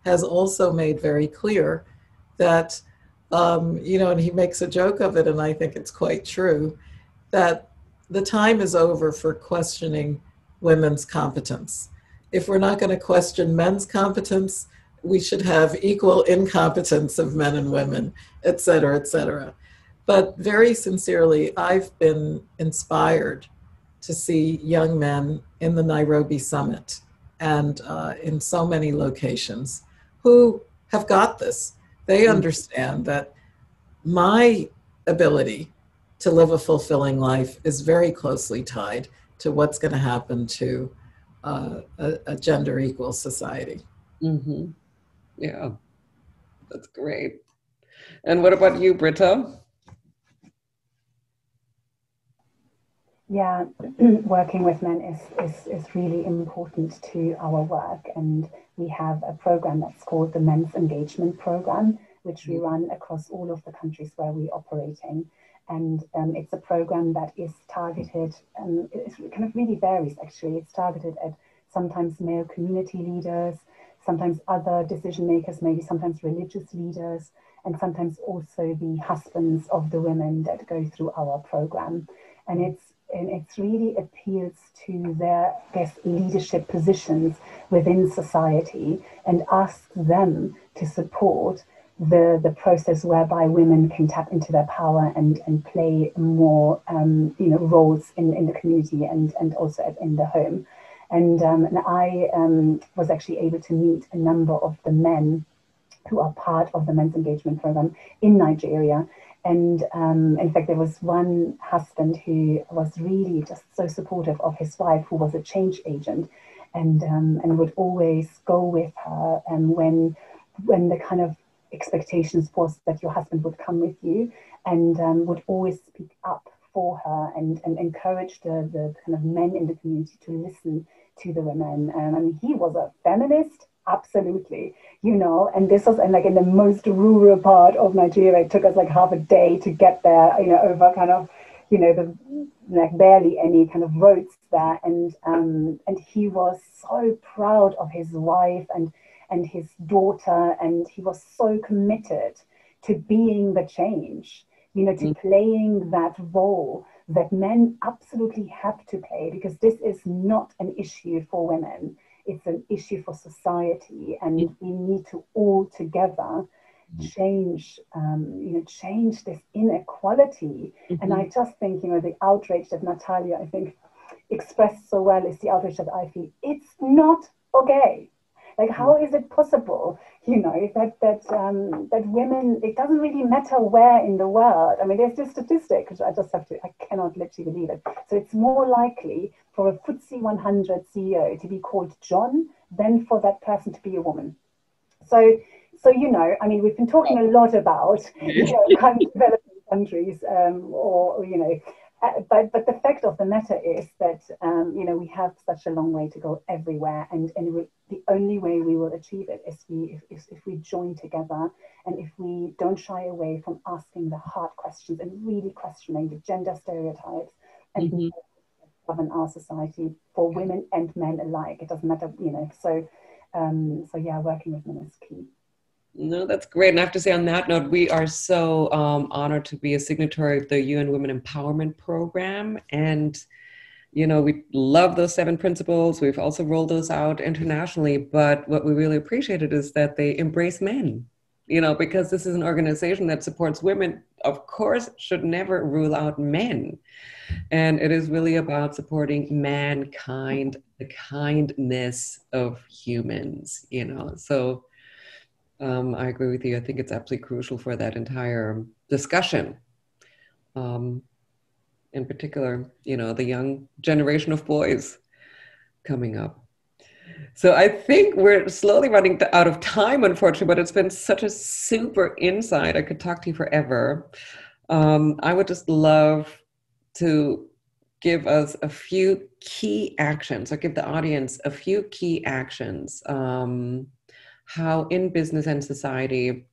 has also made very clear that, and he makes a joke of it, and I think it's quite true, that the time is over for questioning women's competence. If we're not going to question men's competence, we should have equal incompetence of men and women, et cetera, et cetera. But very sincerely, I've been inspired to see young men in the Nairobi summit and in so many locations who have got this. They understand that my ability to live a fulfilling life is very closely tied to what's going to happen to a gender equal society. Yeah, that's great. And what about you, Brita? Yeah, working with men is really important to our work, and we have a program that's called the Men's Engagement Program, which we run across all of the countries where we're operating. And it's a program that is targeted, it kind of really varies actually. It's targeted at sometimes male community leaders, sometimes other decision makers, maybe sometimes religious leaders, and sometimes also the husbands of the women that go through our program. And it's really appeals to their, I guess, leadership positions within society and asks them to support the process whereby women can tap into their power and play more roles in the community and also in the home. And I was actually able to meet a number of the men who are part of the Men's Engagement Program in Nigeria. And in fact, there was one husband who was really just so supportive of his wife, who was a change agent, and would always go with her when the kind of expectations was that your husband would come with you, and would always speak up for her and encourage the kind of men in the community to listen to the women. I mean, he was a feminist, absolutely, and this was like in the most rural part of Nigeria. It took us like half a day to get there, over kind of, the like barely any kind of roads there, and he was so proud of his wife and his daughter, and he was so committed to being the change, to playing that role that men absolutely have to play, because this is not an issue for women. It's an issue for society, and we need to all together change, change this inequality. And I just think, the outrage that Natalia, I think, expressed so well is the outrage that I feel. It's not okay. Like, how is it possible, that women, it doesn't really matter where in the world. I mean, there's this statistic, which I cannot literally believe it. So it's more likely for a FTSE 100 CEO to be called John than for that person to be a woman. So I mean, we've been talking a lot about, kind of developing countries, or, But the fact of the matter is that you know, we have such a long way to go everywhere, and the only way we will achieve it is if we join together, and if we don't shy away from asking the hard questions and really questioning the gender stereotypes and Mm-hmm. govern our society for women and men alike. It doesn't matter, you know. So yeah, working with men is key. No, that's great. And I have to say, on that note, we are so honored to be a signatory of the UN Women Empowerment Program. And, you know, we love those 7 principles. We've also rolled those out internationally. But what we really appreciated is that they embrace men, you know, because this is an organization that supports women, of course, should never rule out men. And it is really about supporting mankind, the kindness of humans, you know. So I agree with you. I think it's absolutely crucial for that entire discussion. In particular, you know, the young generation of boys coming up. So I think we're slowly running out of time, unfortunately, but it's been such a super insight. I could talk to you forever. I would just love to give us a few key actions, or give the audience a few key actions, how in business and society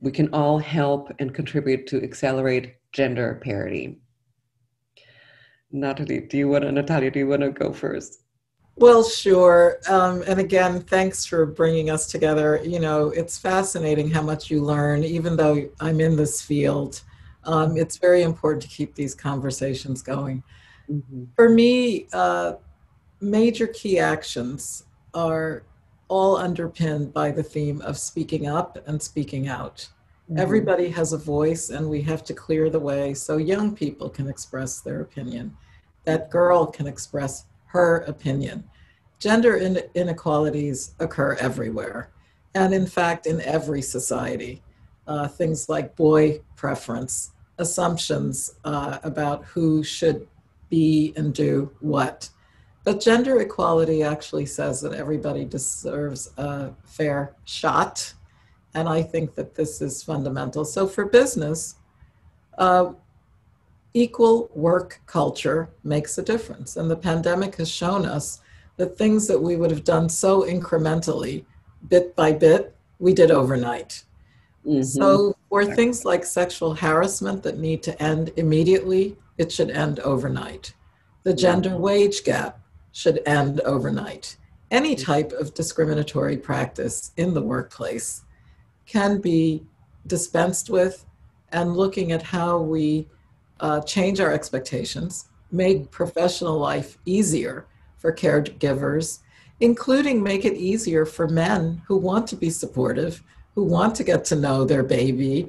we can all help and contribute to accelerate gender parity. Natalia, do you want to go first? Well, sure. And again, thanks for bringing us together. You know, it's fascinating how much you learn, even though I'm in this field. It's very important to keep these conversations going. Mm-hmm. For me, major key actions are all underpinned by the theme of speaking up and speaking out. Mm-hmm. Everybody has a voice, and we have to clear the way so young people can express their opinion. That girl can express her opinion. Gender inequalities occur everywhere, and in fact, in every society. Things like boy preference, assumptions about who should be and do what. But gender equality actually says that everybody deserves a fair shot. And I think that this is fundamental. So for business, uh, equal work culture makes a difference. And the pandemic has shown us that things that we would have done so incrementally, bit by bit, we did overnight. Mm-hmm. So for things like sexual harassment that need to end immediately, it should end overnight. The gender wage gap should end overnight. Any type of discriminatory practice in the workplace can be dispensed with, and looking at how we change our expectations, make professional life easier for caregivers, including make it easier for men who want to be supportive, who want to get to know their baby,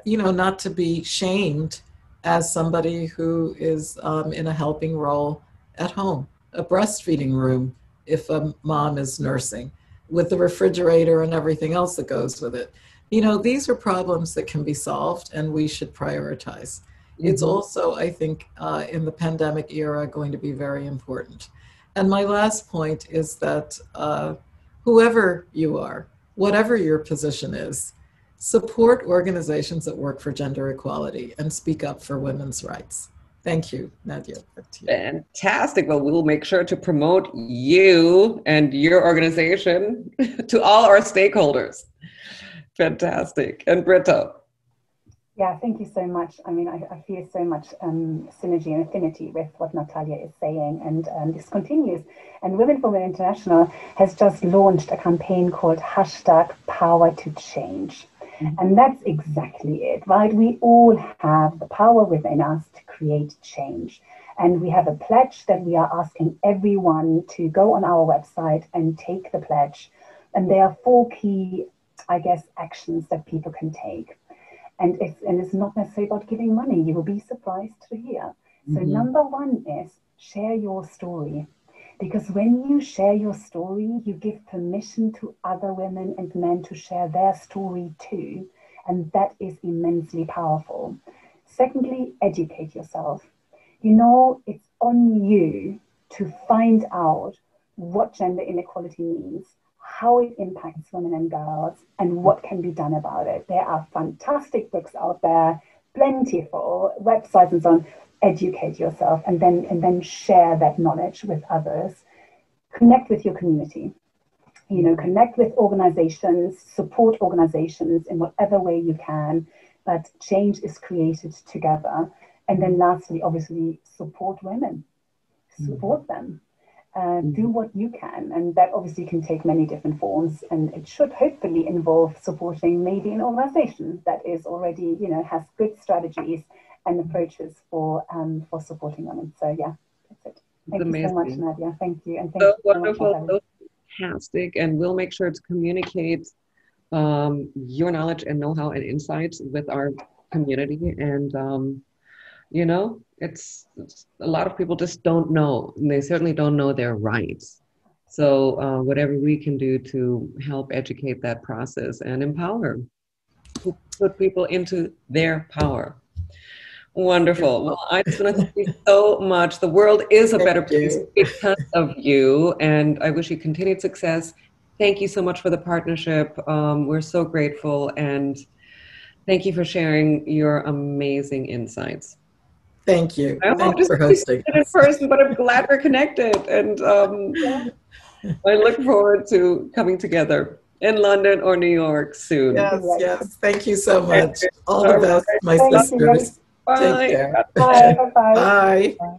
you know, not to be shamed as somebody who is in a helping role at home, a breastfeeding room if a mom is nursing, with the refrigerator and everything else that goes with it. You know, these are problems that can be solved, and we should prioritize. Mm-hmm. It's also, I think, in the pandemic era, going to be very important. And my last point is that whoever you are, whatever your position is, support organizations that work for gender equality and speak up for women's rights. Thank you, Nadja. Fantastic. Well, we'll make sure to promote you and your organization to all our stakeholders. Fantastic. And Brita. Yeah, thank you so much. I mean, I feel so much synergy and affinity with what Natalia is saying, and this continues. And Women for Women International has just launched a campaign called #PowerToChange. Mm-hmm. And that's exactly it, right? We all have the power within us to create change. And we have a pledge that we are asking everyone to go on our website and take the pledge. And there are 4 key, I guess, actions that people can take. And it's not necessarily about giving money. You will be surprised to hear. So number 1 is share your story. Because when you share your story, you give permission to other women and men to share their story too. And that is immensely powerful. Secondly, educate yourself. You know, it's on you to find out what gender inequality means, how it impacts women and girls, and what can be done about it. There are fantastic books out there, plentiful websites and so on. educate yourself, and then share that knowledge with others. Connect with your community. Connect with organizations, support organizations in whatever way you can, but change is created together. And then lastly, obviously, support women, support them. Do what you can, and that obviously can take many different forms, and it should hopefully involve supporting maybe an organization that is already, has good strategies and approaches for supporting women. So yeah, that's it. Thank you so much, Nadja. Thank you, and thank you so wonderful, much. Fantastic, and we'll make sure to communicate your knowledge and know-how and insights with our community. And it's a lot of people just don't know, and they certainly don't know their rights. So whatever we can do to help educate that process and empower, put people into their power. Wonderful. Well, I just want to thank you so much. The world is a better place because of you, and I wish you continued success. Thank you so much for the partnership. We're so grateful, and thank you for sharing your amazing insights. Thank you. Thanks for hosting. In person, but I'm glad we're connected, and I look forward to coming together in London or New York soon. Yes. Thank you so much. All the best, my sisters. Bye. Take care. Bye. Bye. Bye.